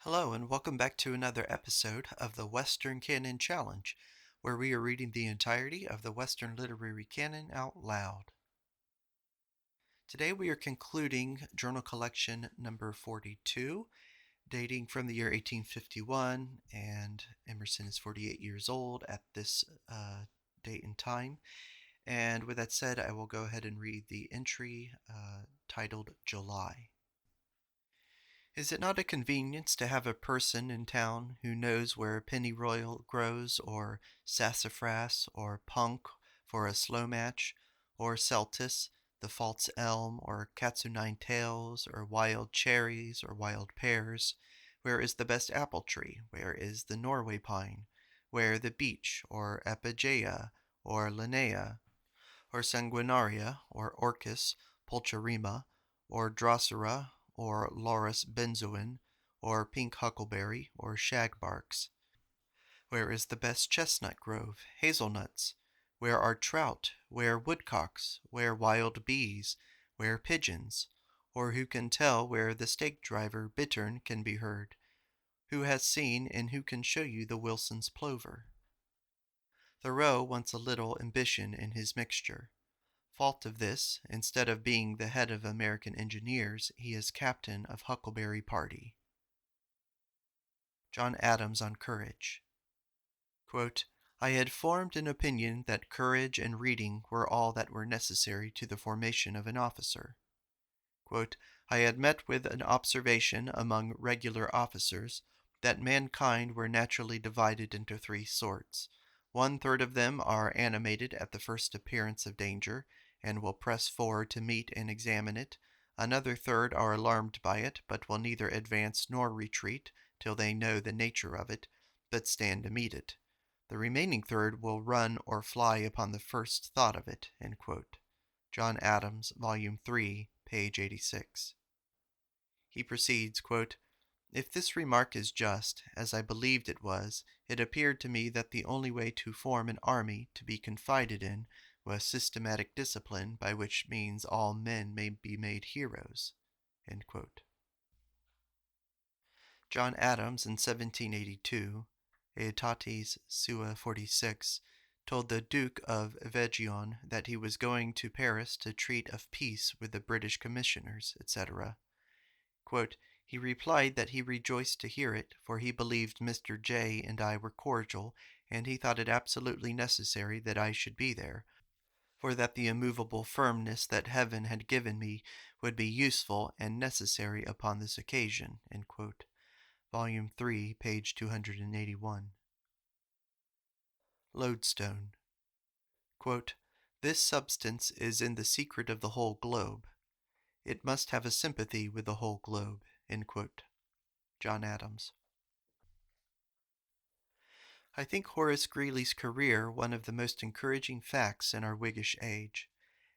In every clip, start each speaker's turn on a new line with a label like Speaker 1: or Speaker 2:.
Speaker 1: Hello, and welcome back to another episode of the Western Canon Challenge, where we are reading the entirety of the Western Literary Canon out loud. Today we are concluding journal collection number 42, dating from the year 1851, and Emerson is 48 years old at this date and time. And with that said, I will go ahead and read the entry titled July. Is it not a convenience to have a person in town who knows where pennyroyal grows, or sassafras, or punk for a slow match, or celtis, the false elm, or katsu-nine tails, or wild cherries, or wild pears? Where is the best apple tree? Where is the Norway pine? Where the beech, or epigea, or linnea, or sanguinaria, or orchis pulcherrima, or drosera, or laurus benzoin, or pink huckleberry, or shagbarks? Where is the best chestnut grove, hazelnuts? Where are trout? Where woodcocks? Where wild bees? Where pigeons? Or who can tell where the stake driver bittern can be heard? Who has seen and who can show you the Wilson's plover? Thoreau wants a little ambition in his mixture. Fault of this, instead of being the head of American engineers, he is captain of Huckleberry Party. John Adams on courage. Quote, I had formed an opinion that courage and reading were all that were necessary to the formation of an officer. Quote, I had met with an observation among regular officers that mankind were naturally divided into three sorts. 1/3 of them are animated at the first appearance of danger, and will press forward to meet and examine it. Another third are alarmed by it, but will neither advance nor retreat till they know the nature of it, but stand to meet it. The remaining third will run or fly upon the first thought of it. John Adams, Volume 3, page 86. He proceeds, quote, if this remark is just, as I believed it was, it appeared to me that the only way to form an army to be confided in was systematic discipline, by which means all men may be made heroes. John Adams in 1782, Aetatis Sua 46, told the Duke of Veggion that he was going to Paris to treat of peace with the British commissioners, etc. Quote, he replied that he rejoiced to hear it, for he believed Mr. J. and I were cordial, and he thought it absolutely necessary that I should be there, for that the immovable firmness that heaven had given me would be useful and necessary upon this occasion. Volume 3, page 281. Lodestone. Quote, this substance is in the secret of the whole globe. It must have a sympathy with the whole globe. John Adams. I think Horace Greeley's career one of the most encouraging facts in our Whiggish age.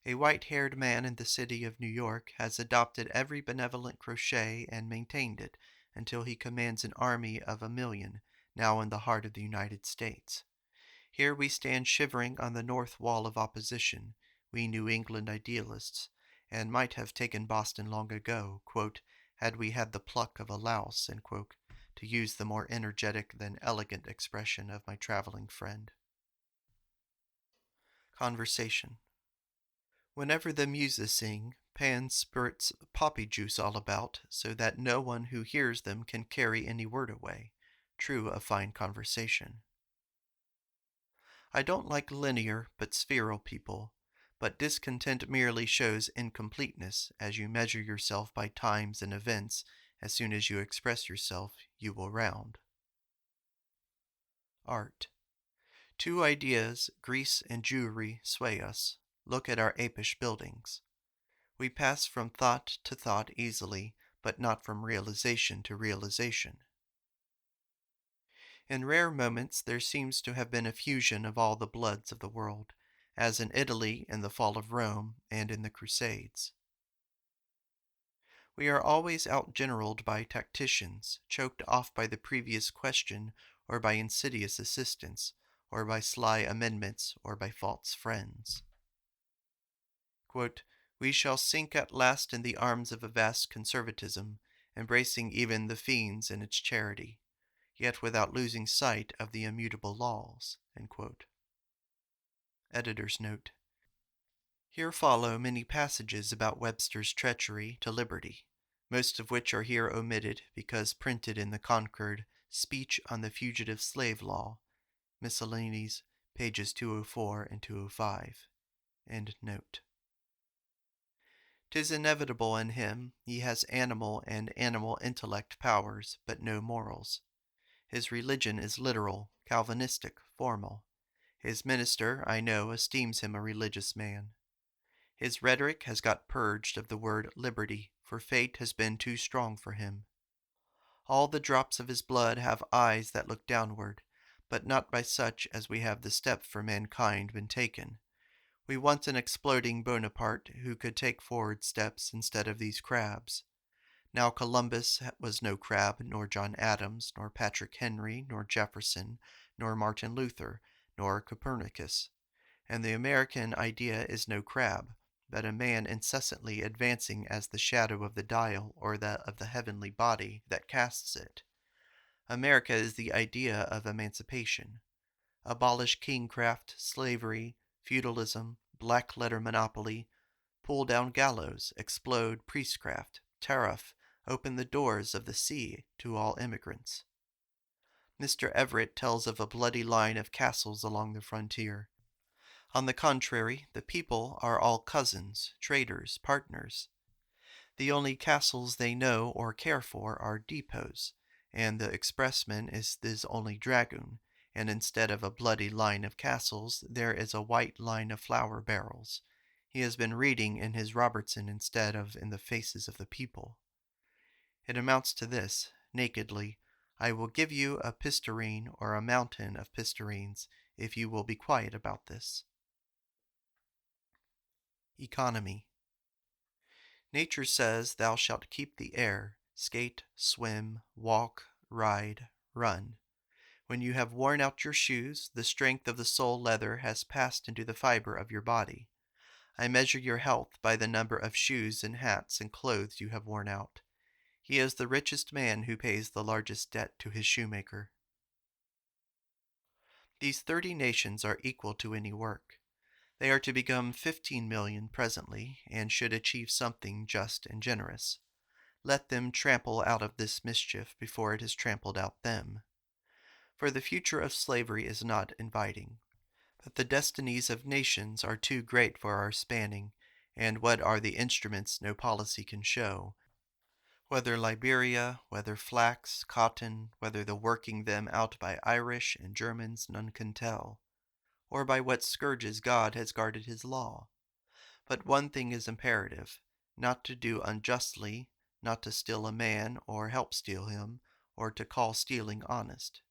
Speaker 1: A white-haired man in the city of New York has adopted every benevolent crochet and maintained it until he commands an army of 1,000,000, now in the heart of the United States. Here we stand shivering on the north wall of opposition, we New England idealists, and might have taken Boston long ago, quote, had we had the pluck of a louse, to use the more energetic than elegant expression of my traveling friend. Conversation. Whenever the muses sing, Pan spurts poppy juice all about, so that no one who hears them can carry any word away. True of fine conversation. I don't like linear but spheral people, but discontent merely shows incompleteness, as you measure yourself by times and events. As soon as you express yourself, you will round. Art. Two ideas, Greece and Jewry, sway us. Look at our apish buildings. We pass from thought to thought easily, but not from realization to realization. In rare moments there seems to have been a fusion of all the bloods of the world, as in Italy in the fall of Rome and in the Crusades. We are always outgeneraled by tacticians, choked off by the previous question, or by insidious assistance, or by sly amendments, or by false friends. Quote, we shall sink at last in the arms of a vast conservatism, embracing even the fiends in its charity, yet without losing sight of the immutable laws. Editor's note. Here follow many passages about Webster's treachery to liberty, most of which are here omitted because printed in the Concord Speech on the Fugitive Slave Law, Miscellanies, pages 204 and 205. End note. 'Tis inevitable in him he has animal and animal intellect powers, but no morals. His religion is literal, Calvinistic, formal. His minister, I know, esteems him a religious man. His rhetoric has got purged of the word liberty, for fate has been too strong for him. All the drops of his blood have eyes that look downward, but not by such as we have the step for mankind been taken. We want an exploding Bonaparte who could take forward steps instead of these crabs. Now Columbus was no crab, nor John Adams, nor Patrick Henry, nor Jefferson, nor Martin Luther, nor Copernicus. And the American idea is no crab, but a man incessantly advancing as the shadow of the dial or that of the heavenly body that casts it. America is the idea of emancipation. Abolish kingcraft, slavery, feudalism, black-letter monopoly, pull down gallows, explode priestcraft, tariff, open the doors of the sea to all immigrants. Mr. Everett tells of a bloody line of castles along the frontier. On the contrary, the people are all cousins, traders, partners. The only castles they know or care for are depots, and the expressman is his only dragoon, and instead of a bloody line of castles, there is a white line of flour barrels. He has been reading in his Robertson instead of in the faces of the people. It amounts to this, nakedly: I will give you a pistarine or a mountain of pistarines if you will be quiet about this. Economy. Nature says thou shalt keep the air, skate, swim, walk, ride, run. When you have worn out your shoes, the strength of the sole leather has passed into the fiber of your body. I measure your health by the number of shoes and hats and clothes you have worn out. He is the richest man who pays the largest debt to his shoemaker. These 30 nations are equal to any work. They are to become 15 million presently, and should achieve something just and generous. Let them trample out of this mischief before it has trampled out them. For the future of slavery is not inviting, but the destinies of nations are too great for our spanning, and what are the instruments no policy can show. Whether Liberia, whether flax, cotton, whether the working them out by Irish and Germans, none can tell, or by what scourges God has guarded his law. But one thing is imperative, not to do unjustly, not to steal a man, or help steal him, or to call stealing honest.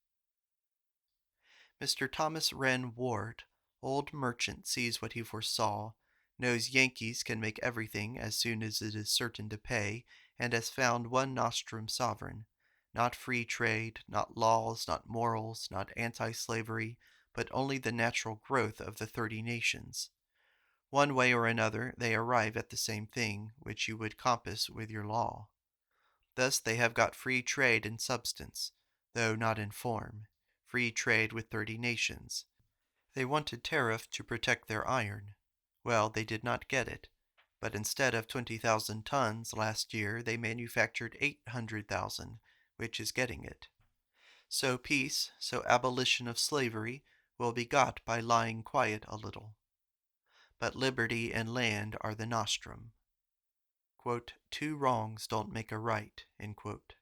Speaker 1: Mr. Thomas Wren Ward, old merchant, sees what he foresaw, knows Yankees can make everything as soon as it is certain to pay, and has found one nostrum sovereign, not free trade, not laws, not morals, not anti-slavery, but only the natural growth of the 30 nations. One way or another they arrive at the same thing, which you would compass with your law. Thus they have got free trade in substance, though not in form, free trade with 30 nations. They wanted tariff to protect their iron. Well, they did not get it, but instead of 20,000 tons last year, they manufactured 800,000, which is getting it. So peace, so abolition of slavery, will be got by lying quiet a little. But liberty and land are the nostrum. Quote, 2 wrongs don't make a right, end quote.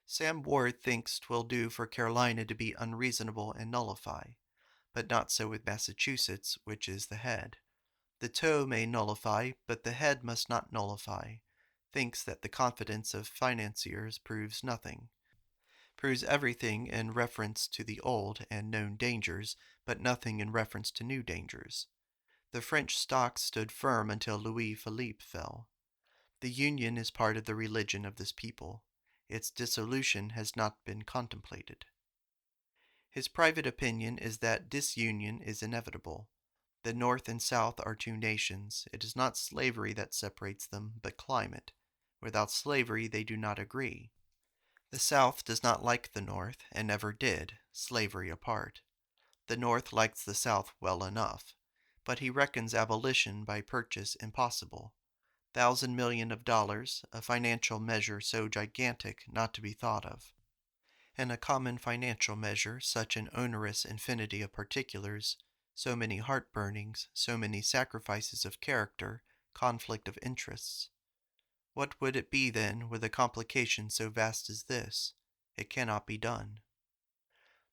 Speaker 1: Sam Ward thinks 'twill do for Carolina to be unreasonable and nullify, but not so with Massachusetts, which is the head. The toe may nullify, but the head must not nullify. Thinks that the confidence of financiers proves nothing. Proves everything in reference to the old and known dangers, but nothing in reference to new dangers. The French stock stood firm until Louis Philippe fell. The Union is part of the religion of this people. Its dissolution has not been contemplated. His private opinion is that disunion is inevitable. The North and South are 2 nations. It is not slavery that separates them, but climate, Without slavery they do not agree. The South does not like the North, and never did, slavery apart. The North likes the South well enough, but he reckons abolition by purchase impossible. $1,000,000,000, a financial measure so gigantic not to be thought of. And a common financial measure, such an onerous infinity of particulars, so many heart-burnings, so many sacrifices of character, conflict of interests. What would it be, then, with a complication so vast as this? It cannot be done.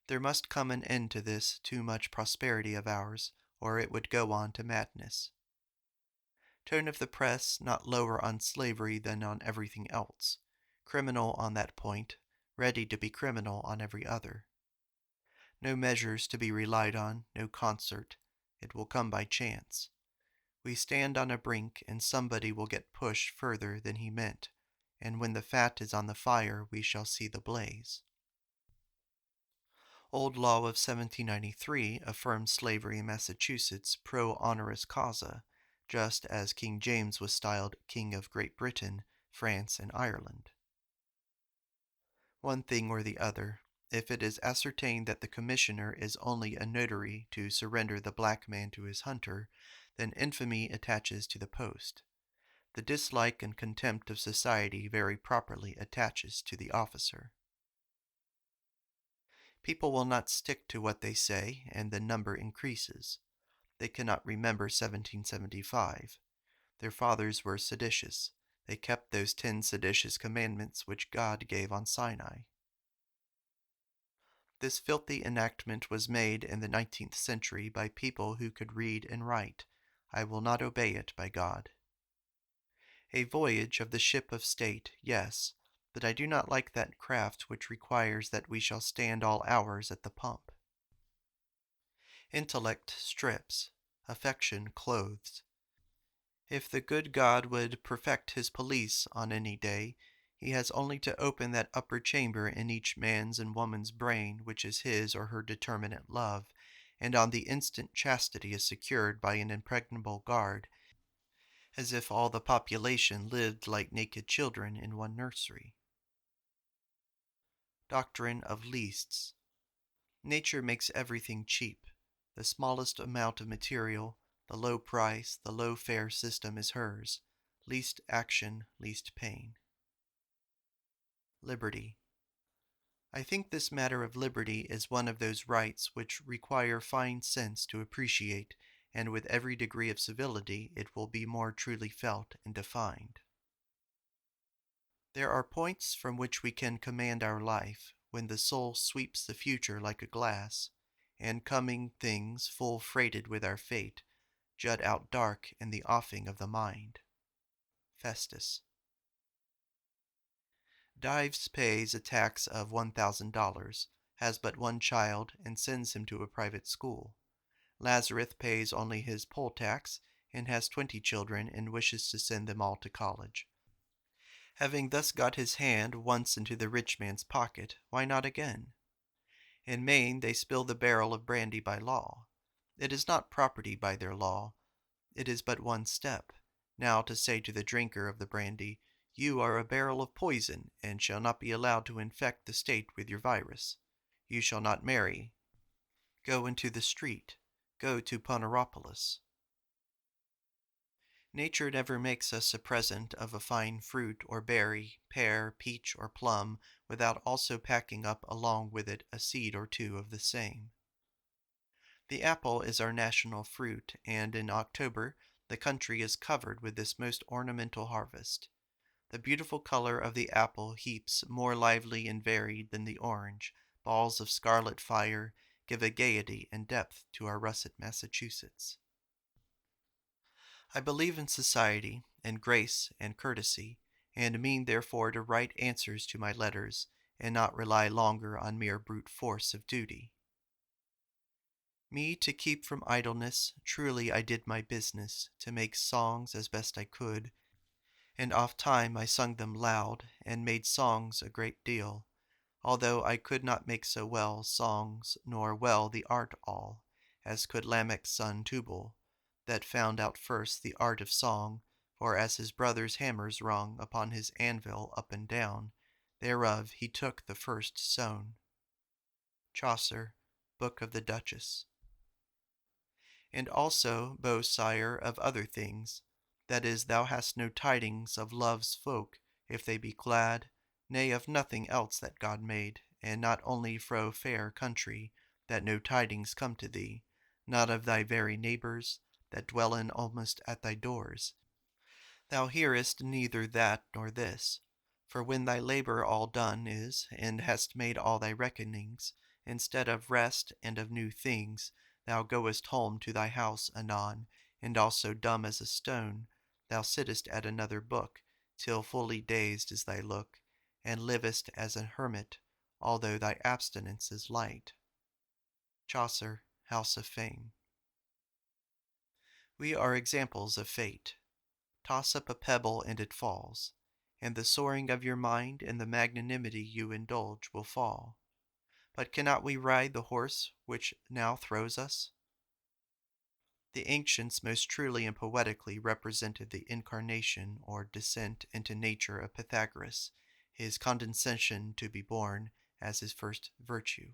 Speaker 1: There must come an end to this too much prosperity of ours, or it would go on to madness. Tone of the press not lower on slavery than on everything else, criminal on that point, ready to be criminal on every other. No measures to be relied on, no concert, it will come by chance. We stand on a brink, and somebody will get pushed further than he meant, and when the fat is on the fire we shall see the blaze. Old law of 1793 affirmed slavery in Massachusetts pro honoris causa, just as King James was styled King of Great Britain, France, and Ireland. One thing or the other, if it is ascertained that the commissioner is only a notary to surrender the black man to his hunter, then infamy attaches to the post. The dislike and contempt of society very properly attaches to the officer. People will not stick to what they say, and the number increases. They cannot remember 1775. Their fathers were seditious. They kept those 10 seditious commandments which God gave on Sinai. This filthy enactment was made in the 19th century by people who could read and write. I will not obey it, by God. A voyage of the ship of state, yes, but I do not like that craft which requires that we shall stand all hours at the pump. Intellect strips, affection clothes. If the good God would perfect his police on any day, he has only to open that upper chamber in each man's and woman's brain which is his or her determinate love, and on the instant chastity is secured by an impregnable guard, as if all the population lived like naked children in one nursery. Doctrine of leasts. Nature makes everything cheap. The smallest amount of material, the low price, the low fare system is hers. Least action, least pain. Liberty. I think this matter of liberty is one of those rights which require fine sense to appreciate, and with every degree of civility it will be more truly felt and defined. There are points from which we can command our life, when the soul sweeps the future like a glass, and coming things full freighted with our fate, jut out dark in the offing of the mind. Festus. Dives pays a tax of $1,000, has but one child, and sends him to a private school. Lazarus pays only his poll tax, and has 20 children, and wishes to send them all to college. Having thus got his hand once into the rich man's pocket, why not again? In Maine they spill the barrel of brandy by law. It is not property by their law. It is but one step, now to say to the drinker of the brandy, you are a barrel of poison, and shall not be allowed to infect the state with your virus. You shall not marry. Go into the street. Go to Poneropolis. Nature never makes us a present of a fine fruit or berry, pear, peach, or plum, without also packing up along with it a seed or two of the same. The apple is our national fruit, and in October the country is covered with this most ornamental harvest. The beautiful color of the apple heaps more lively and varied than the orange, balls of scarlet fire, give a gaiety and depth to our russet Massachusetts. I believe in society, and grace, and courtesy, and mean therefore to write answers to my letters, and not rely longer on mere brute force of duty. Me to keep from idleness, truly I did my business, to make songs as best I could, and oft time I sung them loud, and made songs a great deal, although I could not make so well songs, nor well the art all, as could Lamech's son Tubal, that found out first the art of song, or as his brother's hammers rung upon his anvil up and down, thereof he took the first sown. Chaucer, Book of the Duchess. And also, Beau-sire, of other things, that is, thou hast no tidings of love's folk, if they be glad, nay, of nothing else that God made, and not only fro fair country, that no tidings come to thee, not of thy very neighbours, that dwellen almost at thy doors. Thou hearest neither that nor this. For when thy labour all done is, and hast made all thy reckonings, instead of rest and of new things, thou goest home to thy house anon, and also dumb as a stone, thou sittest at another book, till fully dazed is thy look, and livest as an hermit, although thy abstinence is light. Chaucer, House of Fame. We are examples of fate. Toss up a pebble and it falls, and the soaring of your mind and the magnanimity you indulge will fall. But cannot we ride the horse which now throws us? The ancients most truly and poetically represented the incarnation or descent into nature of Pythagoras, his condescension to be born, as his first virtue.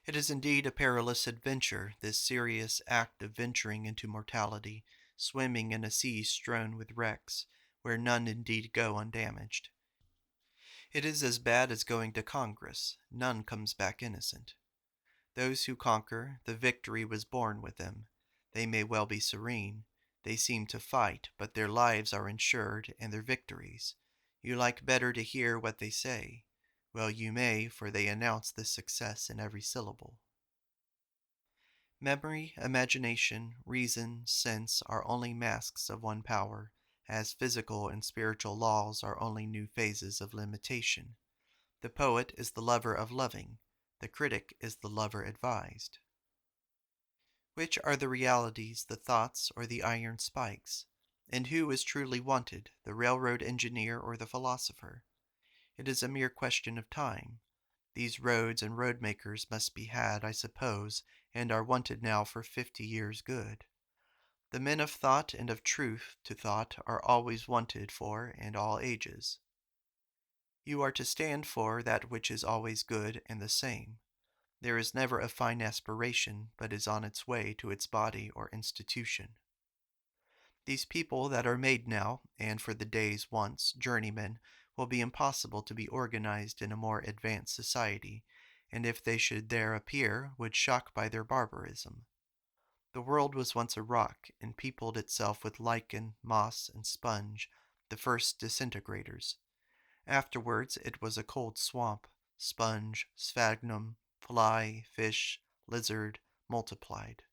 Speaker 1: It is indeed a perilous adventure, this serious act of venturing into mortality, swimming in a sea strewn with wrecks, where none indeed go undamaged. It is as bad as going to Congress, none comes back innocent. Those who conquer, the victory was born with them. They may well be serene. They seem to fight, but their lives are insured, and their victories. You like better to hear what they say. Well you may, for they announce this success in every syllable. Memory, imagination, reason, sense are only masks of one power, as physical and spiritual laws are only new phases of limitation. The poet is the lover of loving, the critic is the lover advised. Which are the realities, the thoughts, or the iron spikes? And who is truly wanted, the railroad engineer or the philosopher? It is a mere question of time. These roads and road makers must be had, I suppose, and are wanted now for 50 years good. The men of thought and of truth to thought are always wanted for in all ages. You are to stand for that which is always good and the same. There is never a fine aspiration but is on its way to its body or institution. These people that are made now, and for the days once journeymen, will be impossible to be organized in a more advanced society, and if they should there appear, would shock by their barbarism. The world was once a rock, and peopled itself with lichen, moss, and sponge, the first disintegrators. Afterwards it was a cold swamp, sponge, sphagnum, fly, fish, lizard, multiplied.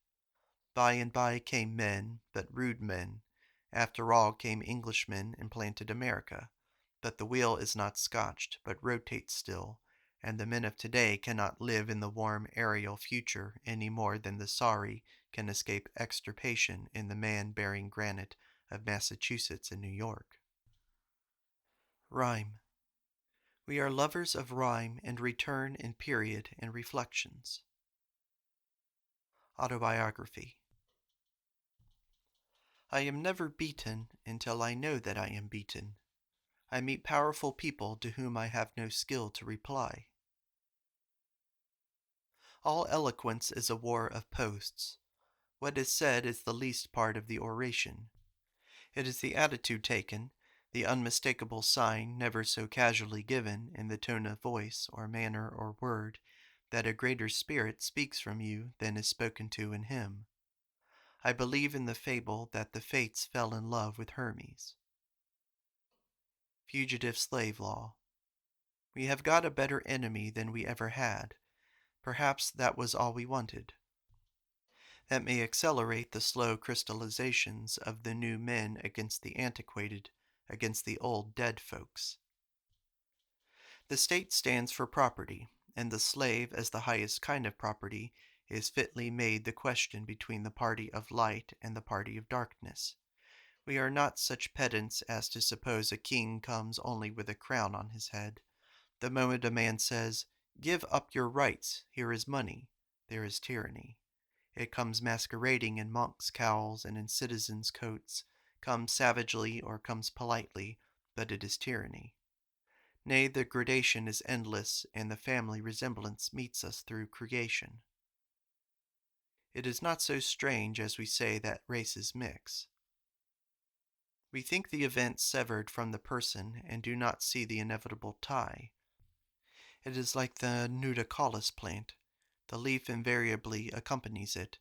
Speaker 1: By and by came men, but rude men. After all came Englishmen and planted America. But the wheel is not scotched, but rotates still, and the men of today cannot live in the warm aerial future any more than the sorry can escape extirpation in the man-bearing granite of Massachusetts and New York. Rhyme. We are lovers of rhyme and return in period and reflections. Autobiography. I am never beaten until I know that I am beaten. I meet powerful people to whom I have no skill to reply. All eloquence is a war of posts. What is said is the least part of the oration. It is the attitude taken, the unmistakable sign never so casually given in the tone of voice or manner or word, that a greater spirit speaks from you than is spoken to in him. I believe in the fable that the Fates fell in love with Hermes. Fugitive Slave Law. We have got a better enemy than we ever had. Perhaps that was all we wanted. That may accelerate the slow crystallizations of the new men against the antiquated, against the old dead folks. The state stands for property, and the slave, as the highest kind of property, is fitly made the question between the party of light and the party of darkness. We are not such pedants as to suppose a king comes only with a crown on his head. The moment a man says, "Give up your rights, here is money," there is tyranny. It comes masquerading in monks' cowls and in citizens' coats, comes savagely or comes politely, but it is tyranny. Nay, the gradation is endless, and the family resemblance meets us through creation. It is not so strange as we say that races mix. We think the event severed from the person and do not see the inevitable tie. It is like the nudicolous plant. The leaf invariably accompanies it,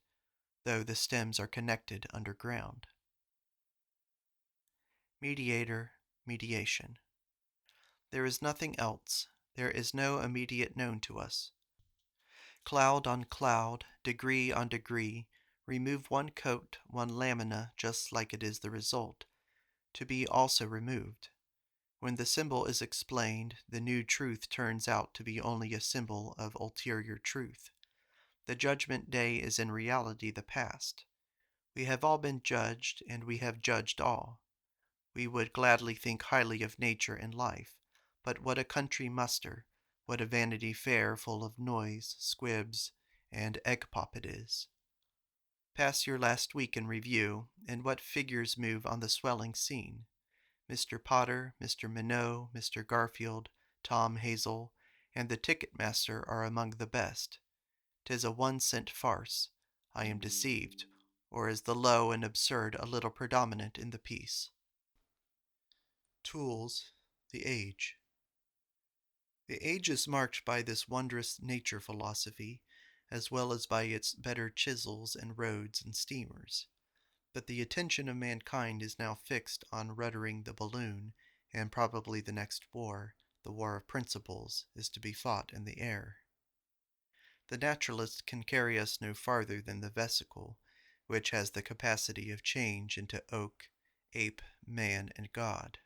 Speaker 1: though the stems are connected underground. Mediator, mediation. There is nothing else. There is no immediate known to us. Cloud on cloud, degree on degree, remove one coat, one lamina, just like it is the result, to be also removed. When the symbol is explained, the new truth turns out to be only a symbol of ulterior truth. The judgment day is in reality the past. We have all been judged, and we have judged all. We would gladly think highly of nature and life, but what a country muster, what a Vanity Fair full of noise, squibs, and egg pop it is. Pass your last week in review, and what figures move on the swelling scene. Mr. Potter, Mr. Minot, Mr. Garfield, Tom Hazel, and the ticket-master are among the best. 'Tis a 1-cent farce. I am deceived, or is the low and absurd a little predominant in the piece? Tools, the age. The age is marked by this wondrous nature philosophy, as well as by its better chisels and roads and steamers. But the attention of mankind is now fixed on ruddering the balloon, and probably the next war, the war of principles, is to be fought in the air. The naturalist can carry us no farther than the vesicle, which has the capacity of change into oak, ape, man, and God.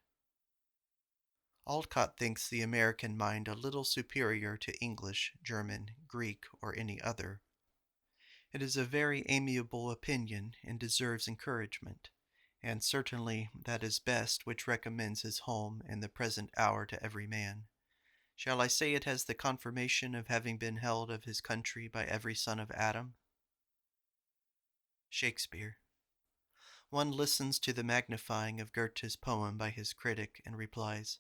Speaker 1: Alcott thinks the American mind a little superior to English, German, Greek, or any other. It is a very amiable opinion and deserves encouragement, and certainly that is best which recommends his home and the present hour to every man. Shall I say it has the confirmation of having been held of his country by every son of Adam? Shakespeare. One listens to the magnifying of Goethe's poem by his critic and replies,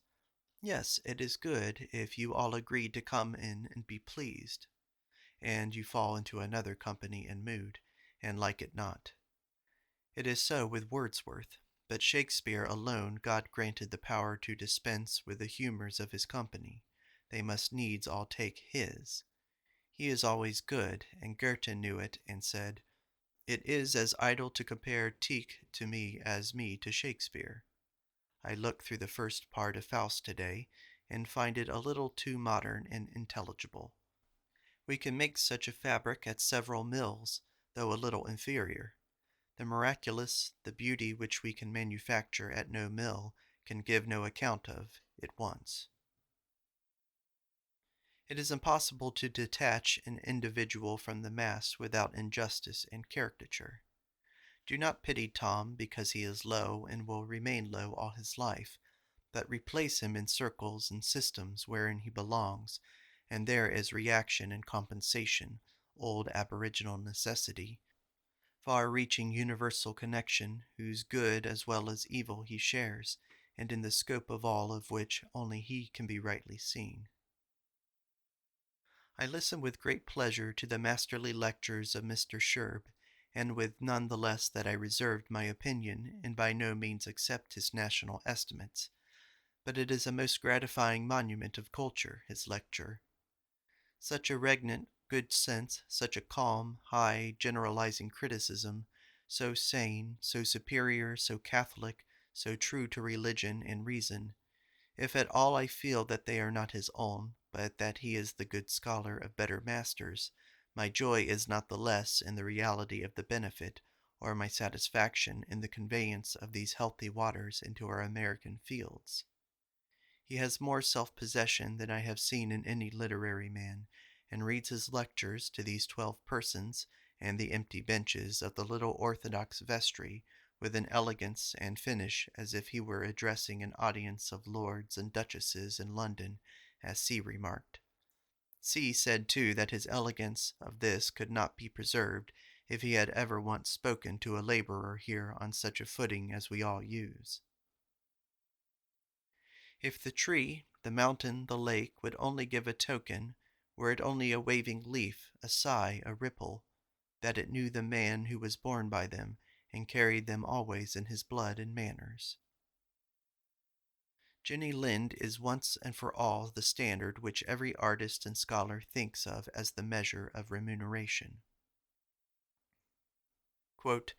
Speaker 1: "Yes, it is good if you all agree to come in and be pleased," and you fall into another company and mood, and like it not. It is so with Wordsworth, but Shakespeare alone God granted the power to dispense with the humours of his company. They must needs all take his. He is always good, and Goethe knew it, and said, "It is as idle to compare Tieck to me as me to Shakespeare." I looked through the first part of Faust today, and find it a little too modern and intelligible. We can make such a fabric at several mills, though a little inferior. The miraculous, the beauty which we can manufacture at no mill, can give no account of it once. It is impossible to detach an individual from the mass without injustice and caricature. Do not pity Tom because he is low and will remain low all his life, but replace him in circles and systems wherein he belongs, and there is reaction and compensation, old aboriginal necessity, far-reaching universal connection, whose good as well as evil he shares, and in the scope of all of which only he can be rightly seen. I listen with great pleasure to the masterly lectures of Mr. Sherb, and with none the less that I reserved my opinion, and by no means accept his national estimates. But it is a most gratifying monument of culture, his lecture. Such a regnant good sense, such a calm, high, generalizing criticism, so sane, so superior, so catholic, so true to religion and reason. If at all I feel that they are not his own, but that he is the good scholar of better masters, my joy is not the less in the reality of the benefit, or my satisfaction in the conveyance of these healthy waters into our American fields. He has more self-possession than I have seen in any literary man, and reads his lectures to these 12 persons and the empty benches of the little orthodox vestry with an elegance and finish as if he were addressing an audience of lords and duchesses in London, as C remarked. C said too that his elegance of this could not be preserved if he had ever once spoken to a laborer here on such a footing as we all use. If the tree, the mountain, the lake would only give a token, were it only a waving leaf, a sigh, a ripple, that it knew the man who was born by them, and carried them always in his blood and manners. Jenny Lind is once and for all the standard which every artist and scholar thinks of as the measure of remuneration. Quote,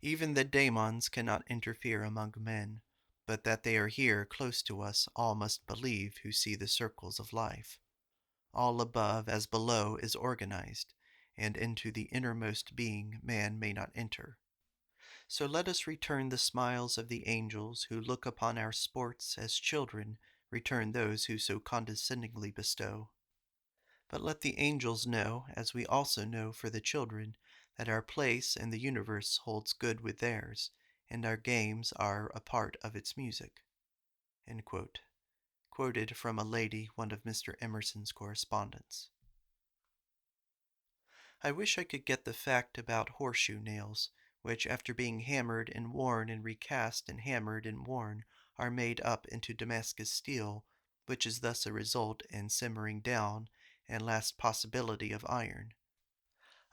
Speaker 1: even the daemons cannot interfere among men, but that they are here close to us all must believe who see the circles of life. All above as below is organized, and into the innermost being man may not enter. So let us return the smiles of the angels who look upon our sports as children return those who so condescendingly bestow. But let the angels know, as we also know for the children, that our place in the universe holds good with theirs, and our games are a part of its music. Quoted from a lady, one of Mr. Emerson's correspondents. I wish I could get the fact about horseshoe nails, which after being hammered and worn and recast and hammered and worn are made up into Damascus steel, which is thus a result in simmering down and last possibility of iron.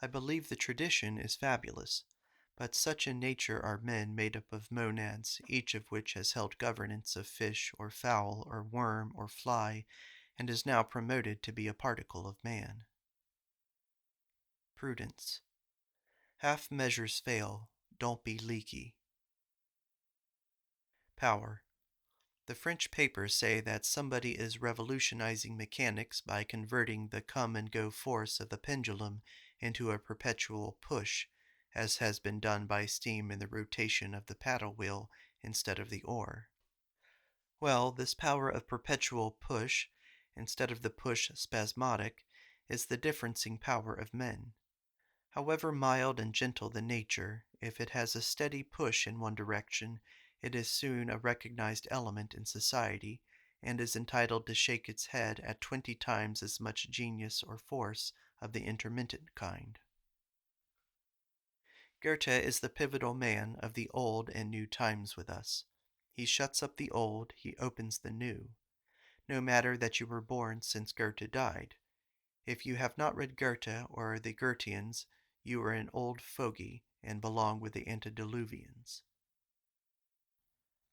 Speaker 1: I believe the tradition is fabulous, but such in nature are men made up of monads, each of which has held governance of fish or fowl or worm or fly, and is now promoted to be a particle of man. Prudence. Half measures fail, don't be leaky. Power. The French papers say that somebody is revolutionizing mechanics by converting the come-and-go force of the pendulum into a perpetual push, as has been done by steam in the rotation of the paddle wheel instead of the oar. Well, this power of perpetual push, instead of the push spasmodic, is the differencing power of men. However mild and gentle the nature, if it has a steady push in one direction, it is soon a recognized element in society, and is entitled to shake its head at 20 times as much genius or force of the intermittent kind. Goethe is the pivotal man of the old and new times with us. He shuts up the old, he opens the new. No matter that you were born since Goethe died. If you have not read Goethe or the Goetheans, you are an old fogey and belong with the antediluvians.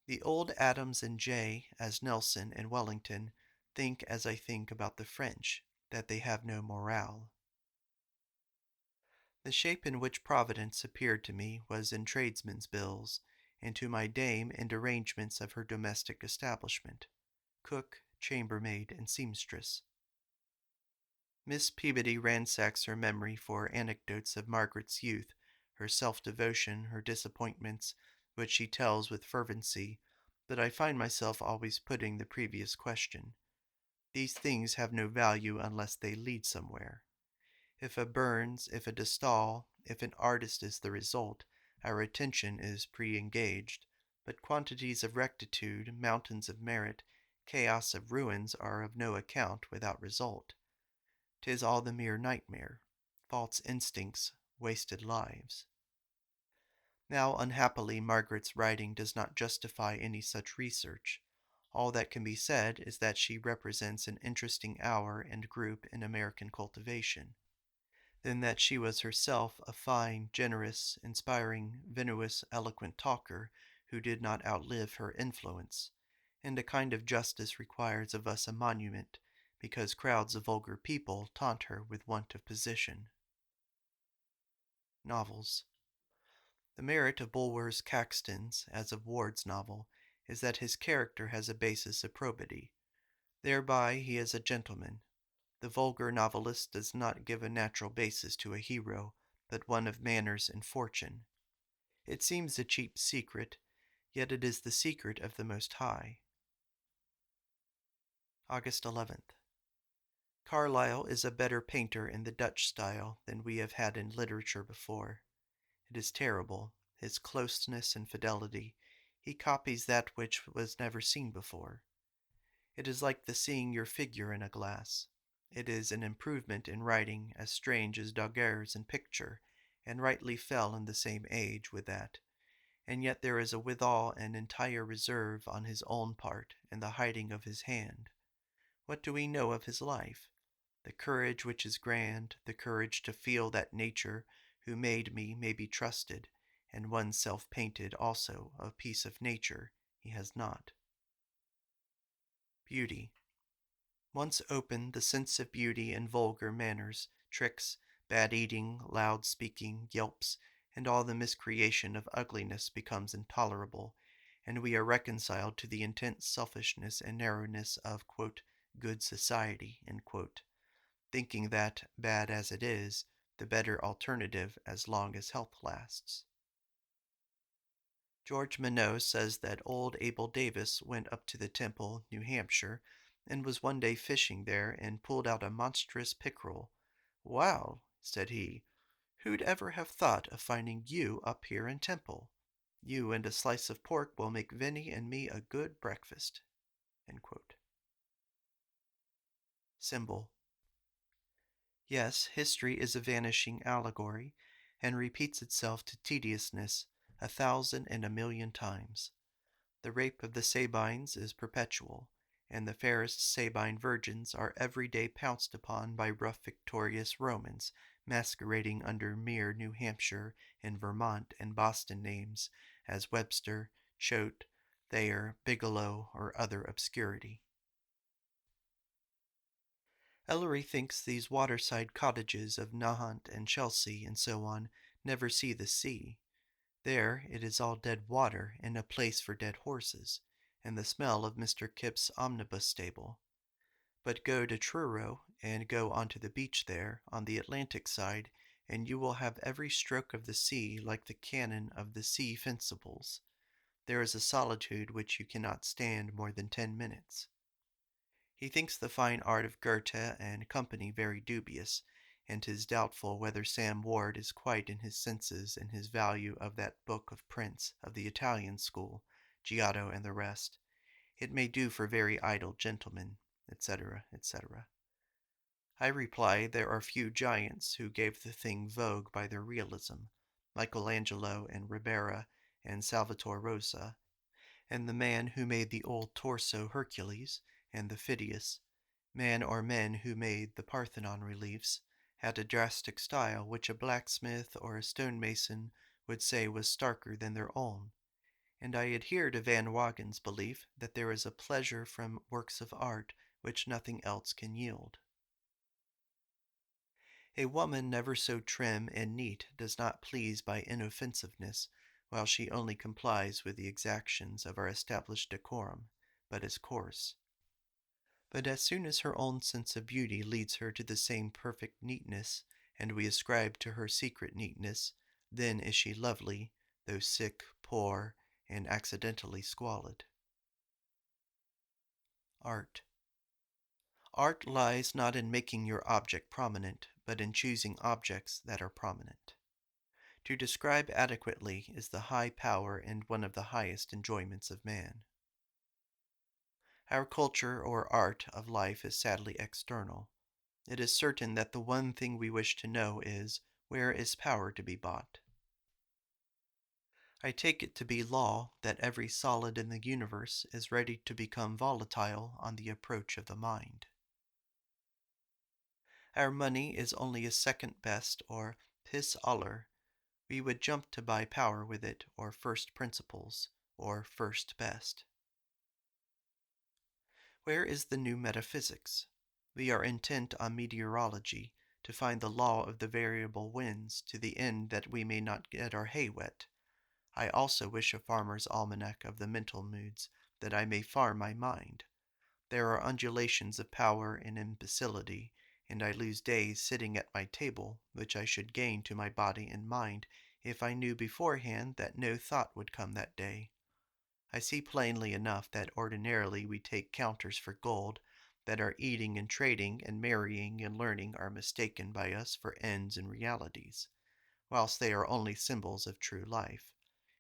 Speaker 1: The old Adams and Jay, as Nelson and Wellington, think as I think about the French, that they have no morale. The shape in which Providence appeared to me was in tradesmen's bills, and to my dame in arrangements of her domestic establishment, cook, chambermaid, and seamstress. Miss Peabody ransacks her memory for anecdotes of Margaret's youth, her self-devotion, her disappointments, which she tells with fervency, but I find myself always putting the previous question. These things have no value unless they lead somewhere. If a Burns, if a de Stael, if an artist is the result, our attention is pre-engaged, but quantities of rectitude, mountains of merit, chaos of ruins are of no account without result. 'Tis all the mere nightmare, false instincts, wasted lives. Now, unhappily, Margaret's writing does not justify any such research. All that can be said is that she represents an interesting hour and group in American cultivation. Then that she was herself a fine, generous, inspiring, vinous, eloquent talker who did not outlive her influence, and a kind of justice requires of us a monument, because crowds of vulgar people taunt her with want of position. Novels. The merit of Bulwer's Caxton's, as of Ward's novel, is that his character has a basis of probity. Thereby he is a gentleman. The vulgar novelist does not give a natural basis to a hero, but one of manners and fortune. It seems a cheap secret, yet it is the secret of the Most High. August 11th. Carlyle is a better painter in the Dutch style than we have had in literature before. It is terrible, his closeness and fidelity. He copies that which was never seen before. It is like the seeing your figure in a glass. It is an improvement in writing as strange as Daguerre's in picture, and rightly fell in the same age with that, and yet there is withal an entire reserve on his own part, and the hiding of his hand. What do we know of his life? The courage which is grand, the courage to feel that nature, who made me, may be trusted, and one's self painted also a piece of nature, he has not. Beauty. Once open, the sense of beauty and vulgar manners, tricks, bad eating, loud speaking, yelps, and all the miscreation of ugliness becomes intolerable, and we are reconciled to the intense selfishness and narrowness of good society, thinking that, bad as it is, the better alternative as long as health lasts. George Minot says that old Abel Davis went up to the Temple, New Hampshire, and was one day fishing there and pulled out a monstrous pickerel. "Wow," said he, "who'd ever have thought of finding you up here in Temple? You and a slice of pork will make Vinny and me a good breakfast." Symbol. Yes, history is a vanishing allegory, and repeats itself to tediousness 1,000 and 1,000,000 times. The rape of the Sabines is perpetual, and the fairest Sabine virgins are every day pounced upon by rough victorious Romans, masquerading under mere New Hampshire and Vermont and Boston names, as Webster, Choate, Thayer, Bigelow, or other obscurity. Ellery thinks these waterside cottages of Nahant and Chelsea and so on never see the sea. There it is all dead water and a place for dead horses, and the smell of Mr. Kip's omnibus stable. But go to Truro, and go on to the beach there, on the Atlantic side, and you will have every stroke of the sea like the cannon of the sea fencibles. There is a solitude which you cannot stand more than 10 minutes. He thinks the fine art of Goethe and company very dubious, and 'tis doubtful whether Sam Ward is quite in his senses in his value of that book of prints of the Italian school, Giotto and the rest. It may do for very idle gentlemen, etc., etc. I reply there are few giants who gave the thing vogue by their realism, Michelangelo and Ribera and Salvator Rosa, and the man who made the old torso Hercules, and the Phidias, man or men who made the Parthenon reliefs, had a drastic style which a blacksmith or a stonemason would say was starker than their own, and I adhere to Van Wagen's belief that there is a pleasure from works of art which nothing else can yield. A woman never so trim and neat does not please by inoffensiveness, while she only complies with the exactions of our established decorum, but is coarse. But as soon as her own sense of beauty leads her to the same perfect neatness, and we ascribe to her secret neatness, then is she lovely, though sick, poor, and accidentally squalid. Art. Art lies not in making your object prominent, but in choosing objects that are prominent. To describe adequately is the high power and one of the highest enjoyments of man. Our culture or art of life is sadly external. It is certain that the one thing we wish to know is, where is power to be bought? I take it to be law that every solid in the universe is ready to become volatile on the approach of the mind. Our money is only a second best or pis aller. We would jump to buy power with it, or first principles, or first best. Where is the new metaphysics? We are intent on meteorology, to find the law of the variable winds, to the end that we may not get our hay wet. I also wish a farmer's almanac of the mental moods, that I may farm my mind. There are undulations of power and imbecility, and I lose days sitting at my table, which I should gain to my body and mind if I knew beforehand that no thought would come that day. I see plainly enough that ordinarily we take counters for gold, that our eating and trading and marrying and learning are mistaken by us for ends and realities, whilst they are only symbols of true life.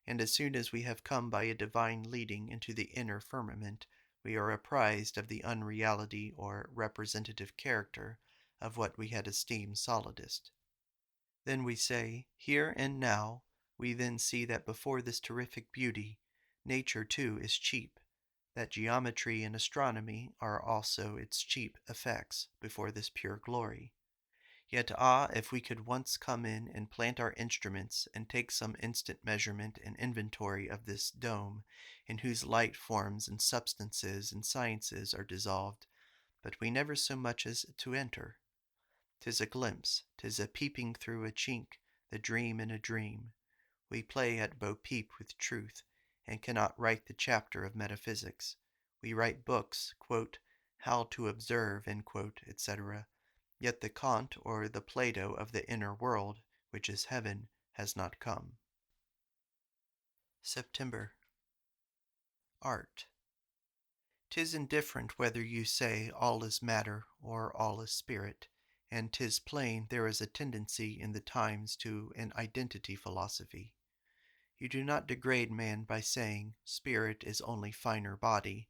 Speaker 1: And as soon as we have come by a divine leading into the inner firmament, we are apprised of the unreality or representative character of what we had esteemed solidest. Then we say, here and now, we then see that before this terrific beauty, nature too is cheap, that geometry and astronomy are also its cheap effects before this pure glory. Yet if we could once come in and plant our instruments and take some instant measurement and inventory of this dome, in whose light forms and substances and sciences are dissolved, but we never so much as to enter. 'Tis a glimpse, 'tis a peeping through a chink, the dream in a dream. We play at bo peep with truth, and cannot write the chapter of metaphysics. We write books, how to observe, etc. Yet the Kant or the Plato of the inner world, which is heaven, has not come. September. Art. 'Tis indifferent whether you say all is matter or all is spirit, and 'tis plain there is a tendency in the times to an identity philosophy. You do not degrade man by saying spirit is only finer body,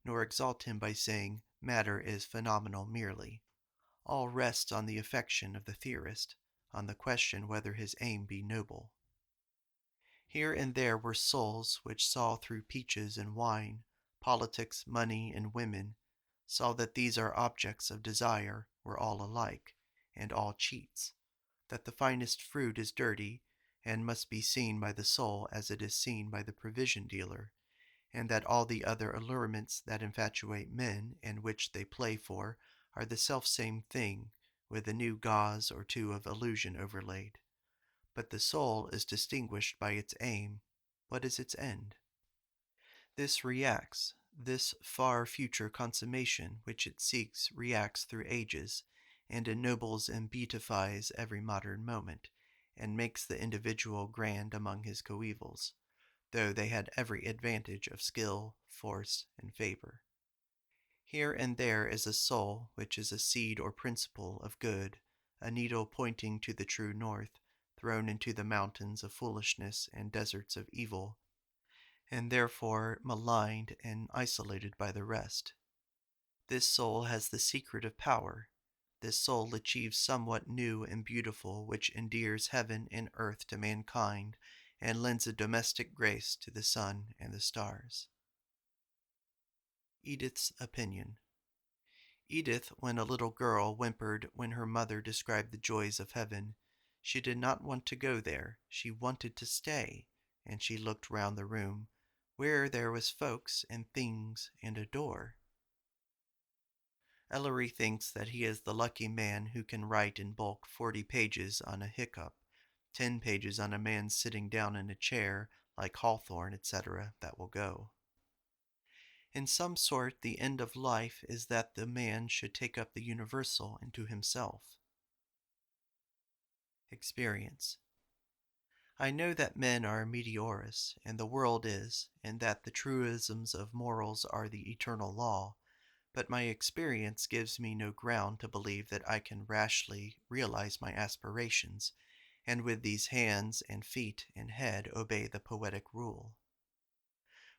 Speaker 1: nor exalt him by saying matter is phenomenal merely. All rests on the affection of the theorist, on the question whether his aim be noble. Here and there were souls which saw through peaches and wine, politics, money, and women, saw that these are objects of desire, were all alike, and all cheats, that the finest fruit is dirty, and must be seen by the soul as it is seen by the provision dealer, and that all the other allurements that infatuate men and which they play for are the self-same thing, with a new gauze or two of illusion overlaid. But the soul is distinguished by its aim. What is its end? This reacts, this far future consummation which it seeks reacts through ages, and ennobles and beatifies every modern moment, and makes the individual grand among his coevals, though they had every advantage of skill, force, and favor. Here and there is a soul which is a seed or principle of good, a needle pointing to the true north, thrown into the mountains of foolishness and deserts of evil, and therefore maligned and isolated by the rest. This soul has the secret of power. This soul achieves somewhat new and beautiful which endears heaven and earth to mankind, and lends a domestic grace to the sun and the stars. Edith's opinion. Edith, when a little girl, whimpered when her mother described the joys of heaven. She did not want to go there, she wanted to stay, and she looked round the room, where there was folks and things and a door. Ellery thinks that he is the lucky man who can write in bulk 40 pages on a hiccup, 10 pages on a man sitting down in a chair, like Hawthorne, etc., that will go. In some sort, the end of life is that the man should take up the universal into himself. Experience. I know that men are meteorous, and the world is, and that the truisms of morals are the eternal law, but my experience gives me no ground to believe that I can rashly realize my aspirations, and with these hands and feet and head obey the poetic rule.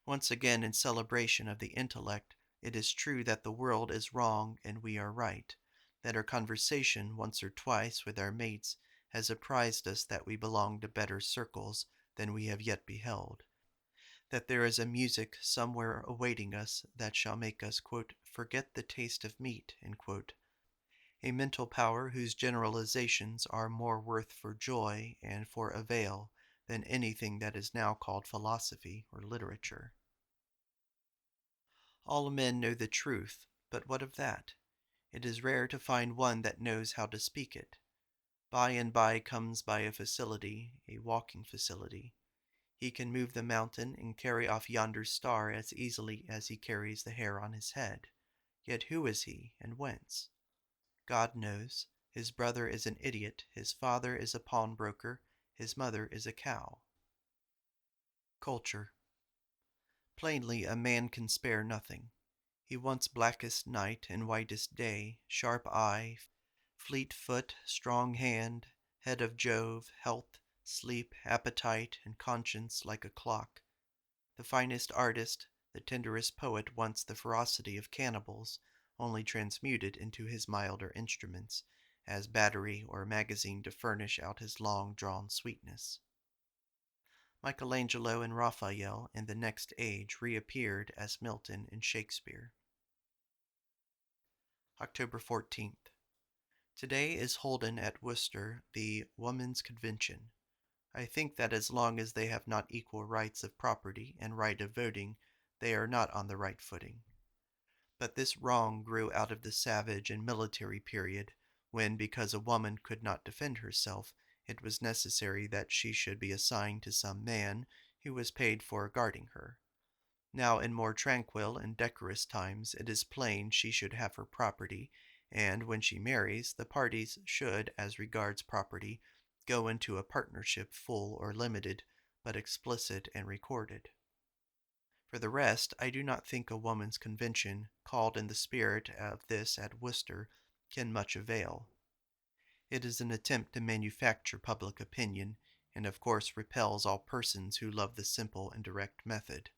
Speaker 1: Once again, in celebration of the intellect, it is true that the world is wrong and we are right, that our conversation once or twice with our mates has apprised us that we belong to better circles than we have yet beheld, that there is a music somewhere awaiting us that shall make us, forget the taste of meat, a mental power whose generalizations are more worth for joy and for avail than anything that is now called philosophy or literature. All men know the truth, but what of that? It is rare to find one that knows how to speak it. By and by comes by a facility, a walking facility. He can move the mountain and carry off yonder star as easily as he carries the hair on his head. Yet who is he, and whence? God knows. His brother is an idiot, his father is a pawnbroker, his mother is a cow. Culture. Plainly, a man can spare nothing. He wants blackest night and whitest day, sharp eye, fleet foot, strong hand, head of Jove, health, sleep, appetite, and conscience like a clock. The finest artist, the tenderest poet wants the ferocity of cannibals, only transmuted into his milder instruments, as battery or magazine to furnish out his long-drawn sweetness. Michelangelo and Raphael in the next age reappeared as Milton and Shakespeare. October 14th. Today is holden at Worcester the Women's Convention. I think that as long as they have not equal rights of property and right of voting, they are not on the right footing. But this wrong grew out of the savage and military period, when, because a woman could not defend herself, it was necessary that she should be assigned to some man who was paid for guarding her. Now, in more tranquil and decorous times, it is plain she should have her property, and when she marries, the parties should, as regards property, go into a partnership full or limited, but explicit and recorded. For the rest, I do not think a woman's convention, called in the spirit of this at Worcester, can much avail. It is an attempt to manufacture public opinion, and of course repels all persons who love the simple and direct method.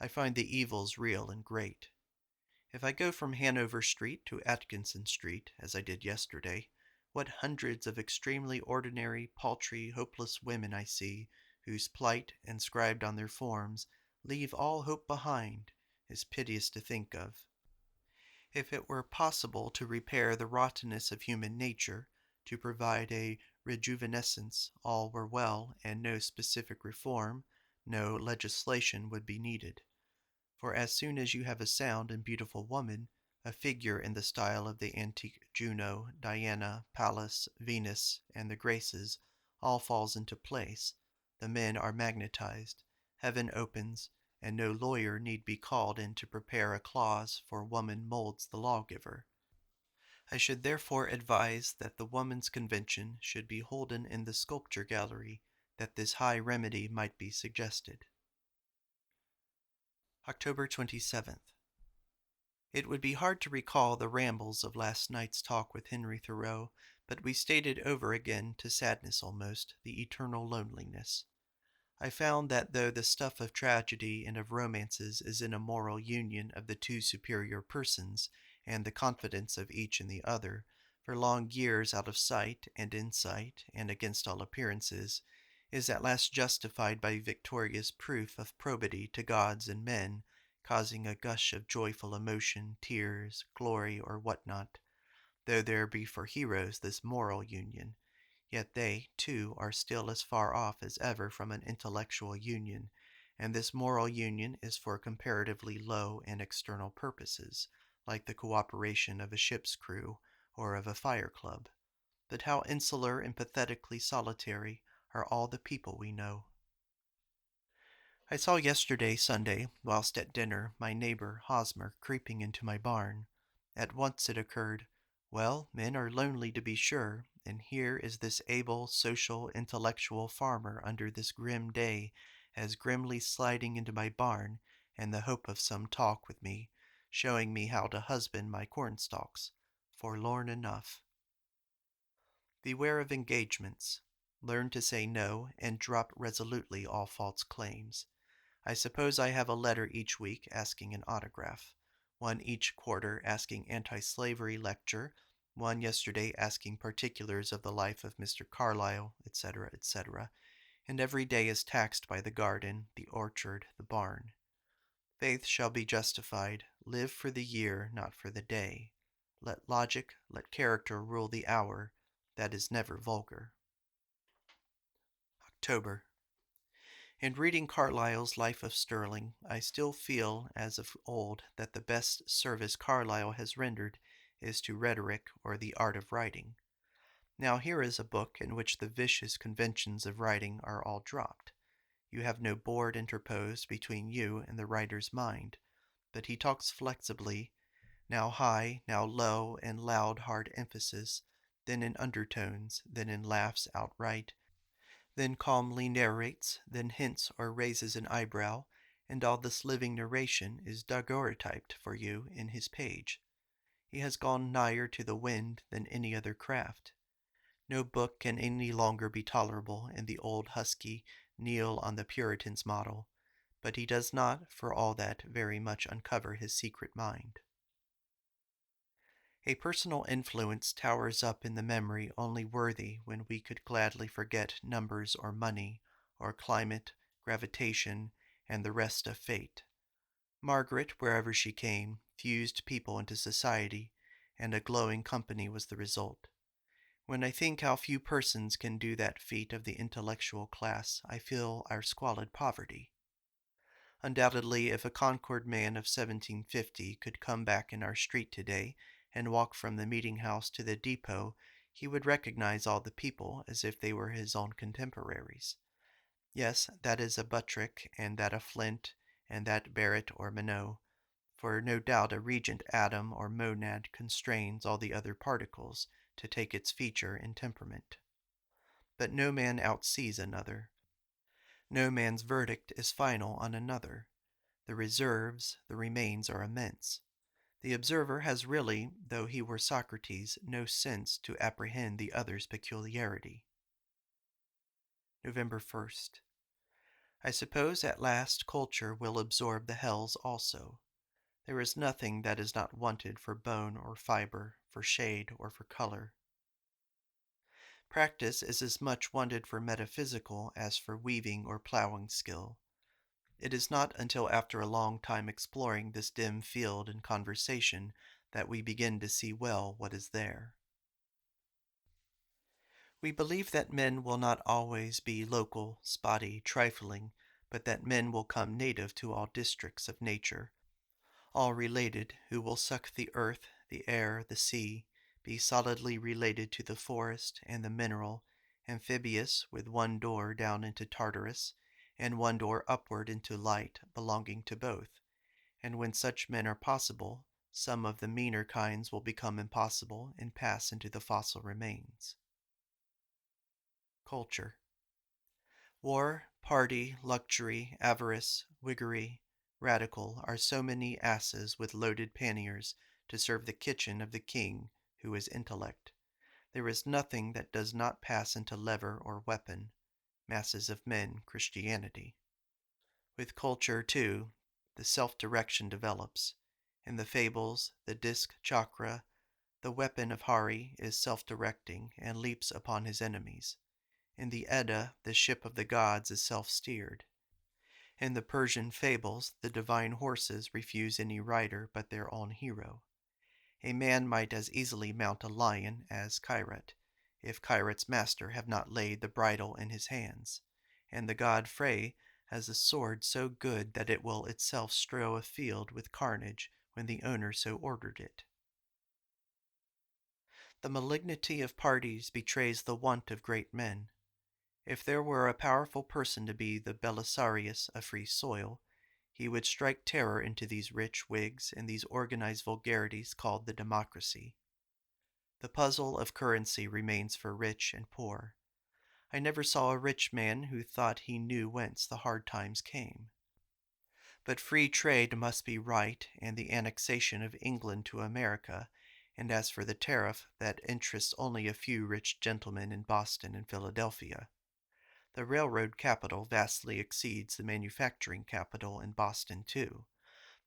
Speaker 1: I find the evils real and great. If I go from Hanover Street to Atkinson Street, as I did yesterday, what hundreds of extremely ordinary, paltry, hopeless women I see, whose plight, inscribed on their forms, leave all hope behind, is piteous to think of. If it were possible to repair the rottenness of human nature, to provide a rejuvenescence, all were well, and no specific reform, no legislation would be needed. For as soon as you have a sound and beautiful woman, a figure in the style of the antique Juno, Diana, Pallas, Venus, and the Graces, all falls into place, the men are magnetized, heaven opens, and no lawyer need be called in to prepare a clause, for woman molds the lawgiver. I should therefore advise that the Woman's Convention should be holden in the Sculpture Gallery, that this high remedy might be suggested. October 27th. It would be hard to recall the rambles of last night's talk with Henry Thoreau, but we stated over again, to sadness almost, the eternal loneliness. I found that though the stuff of tragedy and of romances is in a moral union of the two superior persons, and the confidence of each in the other, for long years out of sight and in sight, and against all appearances, is at last justified by victorious proof of probity to gods and men, causing a gush of joyful emotion, tears, glory, or what not, though there be for heroes this moral union. Yet they, too, are still as far off as ever from an intellectual union, and this moral union is for comparatively low and external purposes, like the cooperation of a ship's crew or of a fire club. But how insular and pathetically solitary are all the people we know. I saw yesterday, Sunday, whilst at dinner, my neighbor Hosmer creeping into my barn. At once it occurred, well, men are lonely to be sure, and here is this able, social, intellectual farmer under this grim day, as grimly sliding into my barn, in the hope of some talk with me, showing me how to husband my cornstalks. Forlorn enough. Beware of engagements. Learn to say no, and drop resolutely all false claims. I suppose I have a letter each week asking an autograph, one each quarter asking anti-slavery lecture, one yesterday asking particulars of the life of Mr. Carlyle, etc., etc., and every day is taxed by the garden, the orchard, the barn. Faith shall be justified. Live for the year, not for the day. Let logic, let character rule the hour. That is never vulgar. October. In reading Carlyle's Life of Sterling, I still feel, as of old, that the best service Carlyle has rendered is to rhetoric or the art of writing. Now here is a book in which the vicious conventions of writing are all dropped. You have no board interposed between you and the writer's mind, but he talks flexibly, now high, now low, and loud hard emphasis, then in undertones, then in laughs outright, then calmly narrates, then hints or raises an eyebrow, and all this living narration is daguerreotyped for you in his page. He has gone nigher to the wind than any other craft. No book can any longer be tolerable in the old husky, kneel on the Puritan's model, but he does not, for all that, very much uncover his secret mind. A personal influence towers up in the memory only worthy when we could gladly forget numbers or money, or climate, gravitation, and the rest of fate. Margaret, wherever she came, fused people into society, and a glowing company was the result. When I think how few persons can do that feat of the intellectual class, I feel our squalid poverty. Undoubtedly, if a Concord man of 1750 could come back in our street today and walk from the meeting house to the depot, he would recognize all the people as if they were his own contemporaries. Yes, that is a Buttrick, and that a Flint, and that Barrett or Minot, for no doubt a regent atom or monad constrains all the other particles to take its feature in temperament. But no man outsees another. No man's verdict is final on another. The reserves, the remains are immense. The observer has really, though he were Socrates, no sense to apprehend the other's peculiarity. November 1st. I suppose at last culture will absorb the hells also. There is nothing that is not wanted for bone or fiber, for shade or for color. Practice is as much wanted for metaphysical as for weaving or plowing skill. It is not until after a long time exploring this dim field in conversation that we begin to see well what is there. We believe that men will not always be local, spotty, trifling, but that men will come native to all districts of nature, all related, who will suck the earth, the air, the sea, be solidly related to the forest and the mineral, amphibious, with one door down into Tartarus, and one door upward into light, belonging to both. And when such men are possible, some of the meaner kinds will become impossible and pass into the fossil remains. Culture. War, party, luxury, avarice, whiggery, radical are so many asses with loaded panniers to serve the kitchen of the king who is intellect. There is nothing that does not pass into lever or weapon. Masses of men, Christianity. With culture, too, the self-direction develops. In the fables, the disc chakra, the weapon of Hari, is self-directing and leaps upon his enemies. In the Edda, the ship of the gods is self-steered. In the Persian fables, the divine horses refuse any rider but their own hero. A man might as easily mount a lion as Kyrat, if Kyrat's master have not laid the bridle in his hands, and the god Frey has a sword so good that it will itself strew a field with carnage when the owner so ordered it. The malignity of parties betrays the want of great men. If there were a powerful person to be the Belisarius of free soil, he would strike terror into these rich Whigs and these organized vulgarities called the democracy. The puzzle of currency remains for rich and poor. I never saw a rich man who thought he knew whence the hard times came. But free trade must be right, and the annexation of England to America, and as for the tariff, that interests only a few rich gentlemen in Boston and Philadelphia. The railroad capital vastly exceeds the manufacturing capital in Boston, too.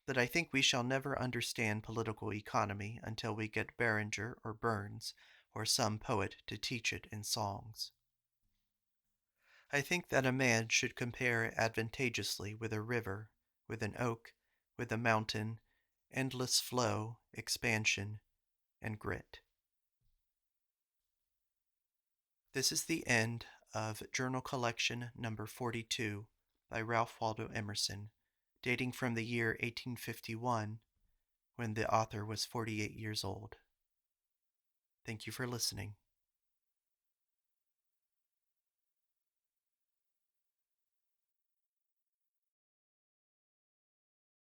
Speaker 1: But I think we shall never understand political economy until we get Beringer or Burns or some poet to teach it in songs. I think that a man should compare advantageously with a river, with an oak, with a mountain, endless flow, expansion, and grit. This is the end of Journal Collection number 42 by Ralph Waldo Emerson, dating from the year 1851, when the author was 48 years old. Thank you for listening.